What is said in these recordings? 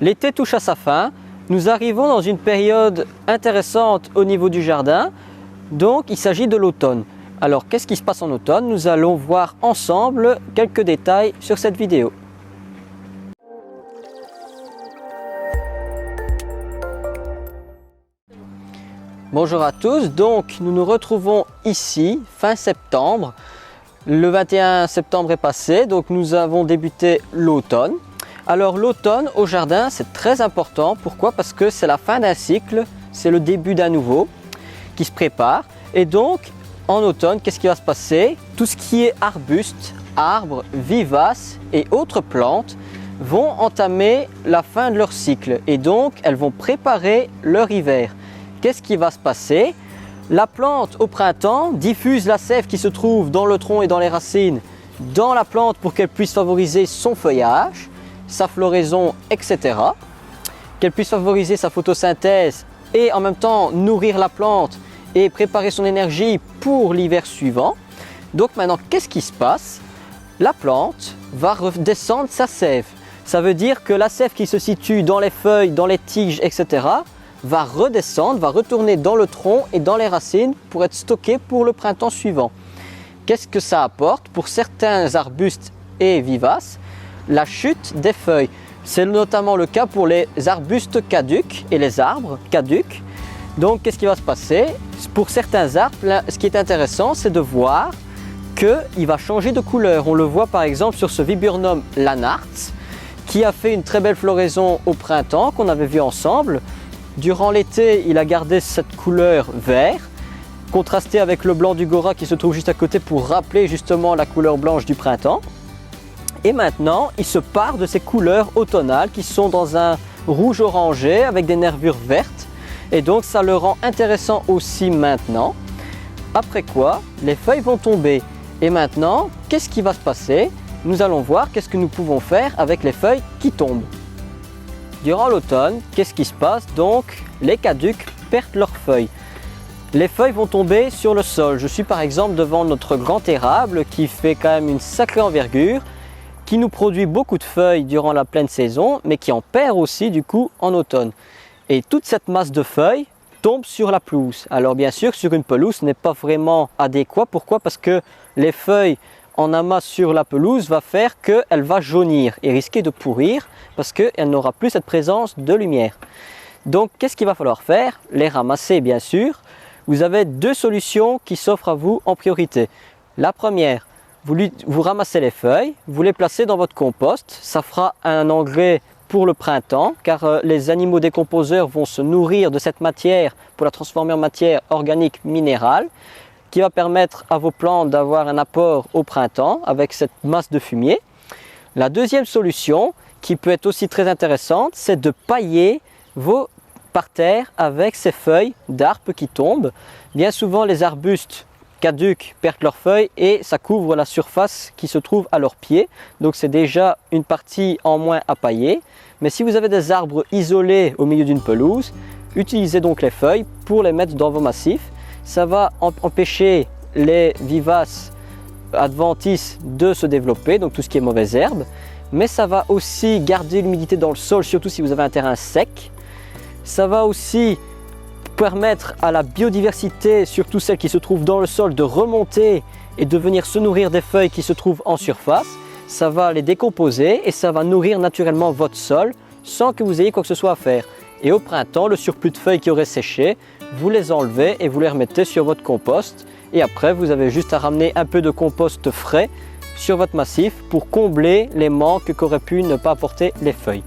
L'été touche à sa fin, nous arrivons dans une période intéressante au niveau du jardin, donc il s'agit de l'automne. Alors qu'est-ce qui se passe en automne? Nous allons voir ensemble quelques détails sur cette vidéo. Bonjour à tous, donc nous nous retrouvons ici fin septembre. Le 21 septembre est passé, donc nous avons débuté l'automne. Alors l'automne au jardin c'est très important, pourquoi? Parce que c'est la fin d'un cycle, c'est le début d'un nouveau qui se prépare. Et donc en automne, qu'est-ce qui va se passer? Tout ce qui est arbustes, arbres, vivaces et autres plantes vont entamer la fin de leur cycle et donc elles vont préparer leur hiver. Qu'est-ce qui va se passer? La plante au printemps diffuse la sève qui se trouve dans le tronc et dans les racines dans la plante pour qu'elle puisse favoriser son feuillage, sa floraison, etc. Qu'elle puisse favoriser sa photosynthèse et en même temps nourrir la plante et préparer son énergie pour l'hiver suivant. Donc maintenant, qu'est-ce qui se passe? La plante va redescendre sa sève. Ça veut dire que la sève qui se situe dans les feuilles, dans les tiges, etc. va redescendre, va retourner dans le tronc et dans les racines pour être stockée pour le printemps suivant. Qu'est-ce que ça apporte? Pour certains arbustes et vivaces, la chute des feuilles. C'est notamment le cas pour les arbustes caducs et les arbres caducs. Donc qu'est-ce qui va se passer? Pour certains arbres, ce qui est intéressant, c'est de voir qu'il va changer de couleur. On le voit par exemple sur ce Viburnum lanarts qui a fait une très belle floraison au printemps qu'on avait vu ensemble. Durant l'été, il a gardé cette couleur vert, contrastée avec le blanc du Gora qui se trouve juste à côté pour rappeler justement la couleur blanche du printemps. Et maintenant, il se part de ces couleurs automnales qui sont dans un rouge orangé avec des nervures vertes. Et donc ça le rend intéressant aussi maintenant. Après quoi, les feuilles vont tomber. Et maintenant, qu'est-ce qui va se passer? Nous allons voir qu'est-ce que nous pouvons faire avec les feuilles qui tombent. Durant l'automne, qu'est-ce qui se passe? Donc, les caducs perdent leurs feuilles. Les feuilles vont tomber sur le sol. Je suis par exemple devant notre grand érable qui fait quand même une sacrée envergure, qui nous produit beaucoup de feuilles durant la pleine saison, mais qui en perd aussi du coup en automne. Et toute cette masse de feuilles tombe sur la pelouse. Alors bien sûr, sur une pelouse, ce n'est pas vraiment adéquat. Pourquoi? Parce que les feuilles en amas sur la pelouse va faire qu'elle va jaunir et risquer de pourrir parce qu'elle n'aura plus cette présence de lumière. Donc qu'est-ce qu'il va falloir faire? Les ramasser bien sûr. Vous avez deux solutions qui s'offrent à vous en priorité. La première, vous ramassez les feuilles, vous les placez dans votre compost. Ça fera un engrais pour le printemps car les animaux décomposeurs vont se nourrir de cette matière pour la transformer en matière organique minérale qui va permettre à vos plantes d'avoir un apport au printemps avec cette masse de fumier. La deuxième solution qui peut être aussi très intéressante, c'est de pailler vos parterres avec ces feuilles d'arbres qui tombent. Bien souvent les arbustes caducs perdent leurs feuilles et ça couvre la surface qui se trouve à leurs pieds. Donc c'est déjà une partie en moins à pailler. Mais si vous avez des arbres isolés au milieu d'une pelouse, utilisez donc les feuilles pour les mettre dans vos massifs. Ça va empêcher les vivaces adventices de se développer, donc tout ce qui est mauvaises herbes. Mais ça va aussi garder l'humidité dans le sol, surtout si vous avez un terrain sec. Ça va aussi permettre à la biodiversité, surtout celle qui se trouve dans le sol, de remonter et de venir se nourrir des feuilles qui se trouvent en surface. Ça va les décomposer et ça va nourrir naturellement votre sol sans que vous ayez quoi que ce soit à faire. Et au printemps, le surplus de feuilles qui aurait séché, vous les enlevez et vous les remettez sur votre compost. Et après, vous avez juste à ramener un peu de compost frais sur votre massif pour combler les manques qu'auraient pu ne pas apporter les feuilles.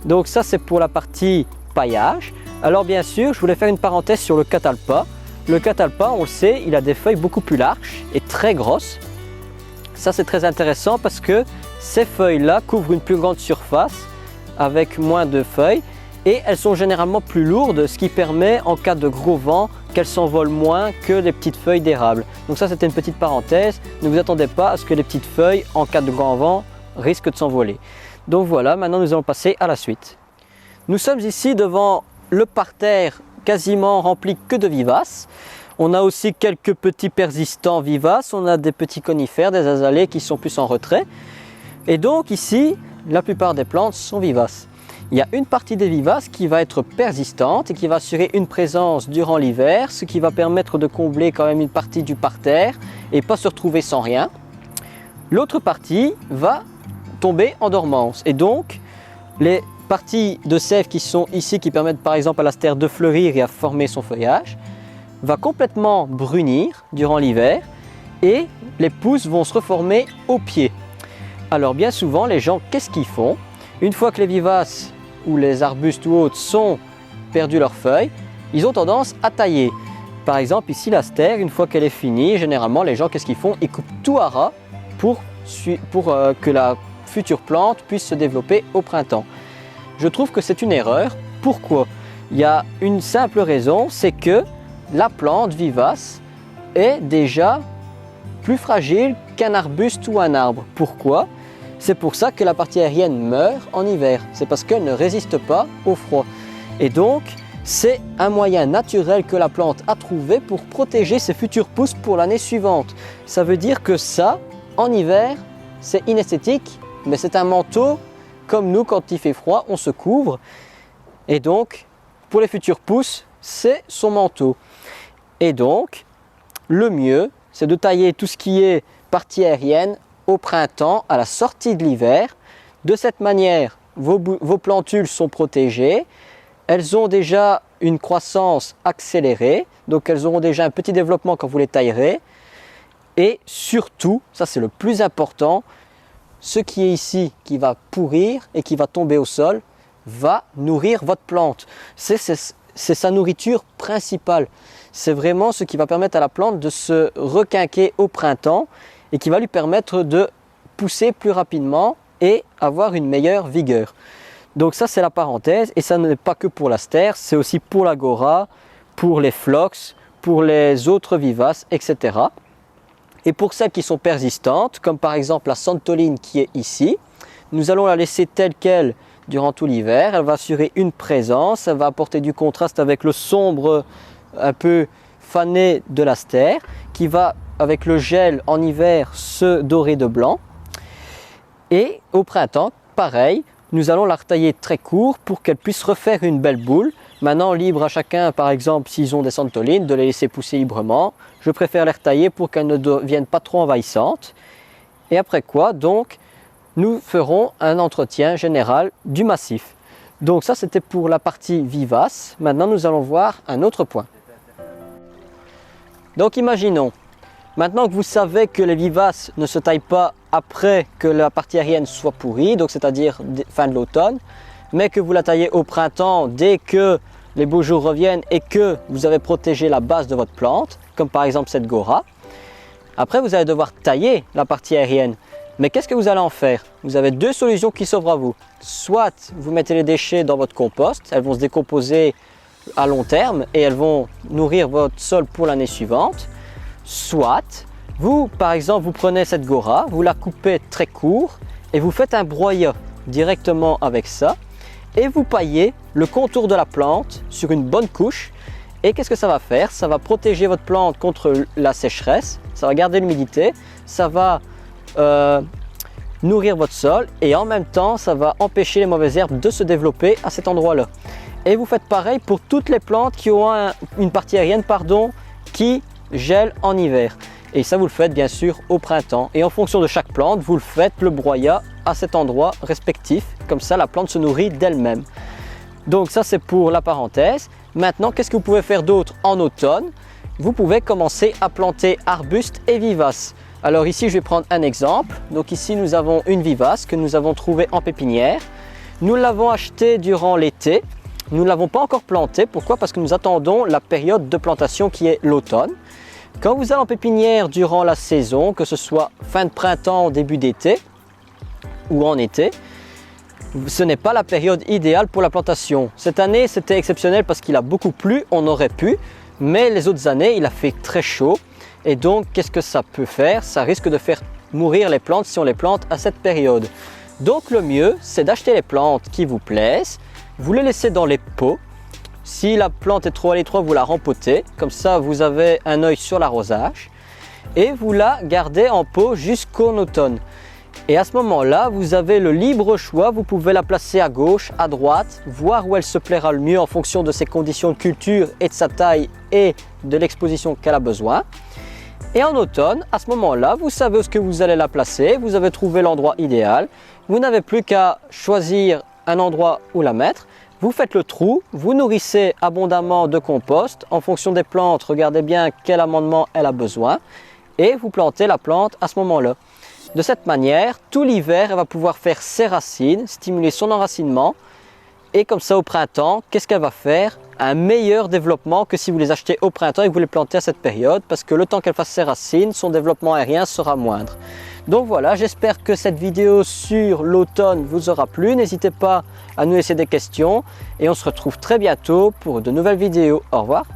Donc ça, c'est pour la partie paillage. Alors bien sûr, je voulais faire une parenthèse sur le catalpa. Le catalpa, on le sait, il a des feuilles beaucoup plus larges et très grosses. Ça, c'est très intéressant parce que ces feuilles-là couvrent une plus grande surface avec moins de feuilles et elles sont généralement plus lourdes, ce qui permet en cas de gros vent qu'elles s'envolent moins que les petites feuilles d'érable. Donc ça, c'était une petite parenthèse. Ne vous attendez pas à ce que les petites feuilles, en cas de grand vent, risquent de s'envoler. Donc voilà, maintenant nous allons passer à la suite. Nous sommes ici devant le parterre quasiment rempli que de vivaces. On a aussi quelques petits persistants vivaces, on a des petits conifères, des azalées qui sont plus en retrait. Et donc ici, la plupart des plantes sont vivaces. il y a une partie des vivaces qui va être persistante et qui va assurer une présence durant l'hiver, ce qui va permettre de combler quand même une partie du parterre et pas se retrouver sans rien. L'autre partie va tomber en dormance et donc les parties de sève qui sont ici, qui permettent par exemple à l'astère de fleurir et à former son feuillage, va complètement brunir durant l'hiver et les pousses vont se reformer au pied. Alors bien souvent les gens, qu'est-ce qu'ils font? Une fois que les vivaces ou les arbustes ou autres sont perdus leurs feuilles, ils ont tendance à tailler. Par exemple ici l'astère, une fois qu'elle est finie, généralement les gens qu'est-ce qu'ils font? Ils coupent tout à ras pour que la future plante puisse se développer au printemps. Je trouve que c'est une erreur. Pourquoi? Il y a une simple raison, c'est que la plante vivace est déjà plus fragile qu'un arbuste ou un arbre. Pourquoi? C'est pour ça que la partie aérienne meurt en hiver. C'est parce qu'elle ne résiste pas au froid. Et donc, c'est un moyen naturel que la plante a trouvé pour protéger ses futures pousses pour l'année suivante. Ça veut dire que ça, en hiver, c'est inesthétique, mais c'est un manteau. Comme nous, quand il fait froid, on se couvre. Et donc, pour les futures pousses, c'est son manteau. Et donc, le mieux, c'est de tailler tout ce qui est partie aérienne au printemps, à la sortie de l'hiver. De cette manière, vos plantules sont protégées. Elles ont déjà une croissance accélérée. Donc, elles auront déjà un petit développement quand vous les taillerez. Et surtout, ça c'est le plus important, ce qui est ici, qui va pourrir et qui va tomber au sol, va nourrir votre plante. C'est sa nourriture principale. C'est vraiment ce qui va permettre à la plante de se requinquer au printemps et qui va lui permettre de pousser plus rapidement et avoir une meilleure vigueur. Donc ça c'est la parenthèse et ça n'est pas que pour l'astère, c'est aussi pour l'agora, pour les phlox, pour les autres vivaces, etc. Et pour celles qui sont persistantes, comme par exemple la santoline qui est ici, nous allons la laisser telle qu'elle durant tout l'hiver. Elle va assurer une présence, elle va apporter du contraste avec le sombre un peu fané de l'astère, qui va avec le gel en hiver se dorer de blanc. Et au printemps, pareil, nous allons la retailler très court pour qu'elle puisse refaire une belle boule. Maintenant, libre à chacun, par exemple, s'ils ont des santolines, de les laisser pousser librement. Je préfère les retailler pour qu'elles ne deviennent pas trop envahissantes. Et après quoi, donc, nous ferons un entretien général du massif. Donc ça, c'était pour la partie vivace. Maintenant, nous allons voir un autre point. Donc, imaginons, maintenant que vous savez que les vivaces ne se taillent pas après que la partie aérienne soit pourrie, donc c'est-à-dire fin de l'automne, mais que vous la taillez au printemps dès que les beaux jours reviennent et que vous avez protégé la base de votre plante, comme par exemple cette gora. Après, vous allez devoir tailler la partie aérienne. Mais qu'est-ce que vous allez en faire? Vous avez deux solutions qui s'offrent à vous. Soit vous mettez les déchets dans votre compost, elles vont se décomposer à long terme et elles vont nourrir votre sol pour l'année suivante. Soit vous, par exemple, vous prenez cette gora, vous la coupez très court et vous faites un broyat directement avec ça et vous paillez le contour de la plante sur une bonne couche. Et qu'est-ce que ça va faire? Ça va protéger votre plante contre la sécheresse, ça va garder l'humidité, ça va nourrir votre sol et en même temps ça va empêcher les mauvaises herbes de se développer à cet endroit-là. Et vous faites pareil pour toutes les plantes qui ont une partie aérienne qui gèle en hiver. Et ça vous le faites bien sûr au printemps. Et en fonction de chaque plante, vous le faites le broyat à cet endroit respectif. Comme ça la plante se nourrit d'elle-même. Donc ça c'est pour la parenthèse. Maintenant, qu'est-ce que vous pouvez faire d'autre en automne? Vous pouvez commencer à planter arbustes et vivaces. Alors ici, je vais prendre un exemple. Donc ici, nous avons une vivace que nous avons trouvée en pépinière. Nous l'avons achetée durant l'été. Nous ne l'avons pas encore plantée. Pourquoi? Parce que nous attendons la période de plantation qui est l'automne. Quand vous allez en pépinière durant la saison, que ce soit fin de printemps, début d'été ou en été, ce n'est pas la période idéale pour la plantation. Cette année, c'était exceptionnel parce qu'il a beaucoup plu, on aurait pu, mais les autres années, il a fait très chaud. Et donc, qu'est-ce que ça peut faire? Ça risque de faire mourir les plantes si on les plante à cette période. Donc, le mieux, c'est d'acheter les plantes qui vous plaisent, vous les laissez dans les pots. Si la plante est trop à l'étroit, vous la rempotez. Comme ça, vous avez un œil sur l'arrosage. Et vous la gardez en pot jusqu'en automne. Et à ce moment-là, vous avez le libre choix, vous pouvez la placer à gauche, à droite, voir où elle se plaira le mieux en fonction de ses conditions de culture et de sa taille et de l'exposition qu'elle a besoin. Et en automne, à ce moment-là, vous savez où est-ce que vous allez la placer, vous avez trouvé l'endroit idéal, vous n'avez plus qu'à choisir un endroit où la mettre. Vous faites le trou, vous nourrissez abondamment de compost. En fonction des plantes, regardez bien quel amendement elle a besoin et vous plantez la plante à ce moment-là. De cette manière, tout l'hiver, elle va pouvoir faire ses racines, stimuler son enracinement et comme ça au printemps, qu'est-ce qu'elle va faire? Un meilleur développement que si vous les achetez au printemps et que vous les plantez à cette période parce que le temps qu'elle fasse ses racines, son développement aérien sera moindre. Donc voilà, j'espère que cette vidéo sur l'automne vous aura plu. N'hésitez pas à nous laisser des questions et on se retrouve très bientôt pour de nouvelles vidéos. Au revoir.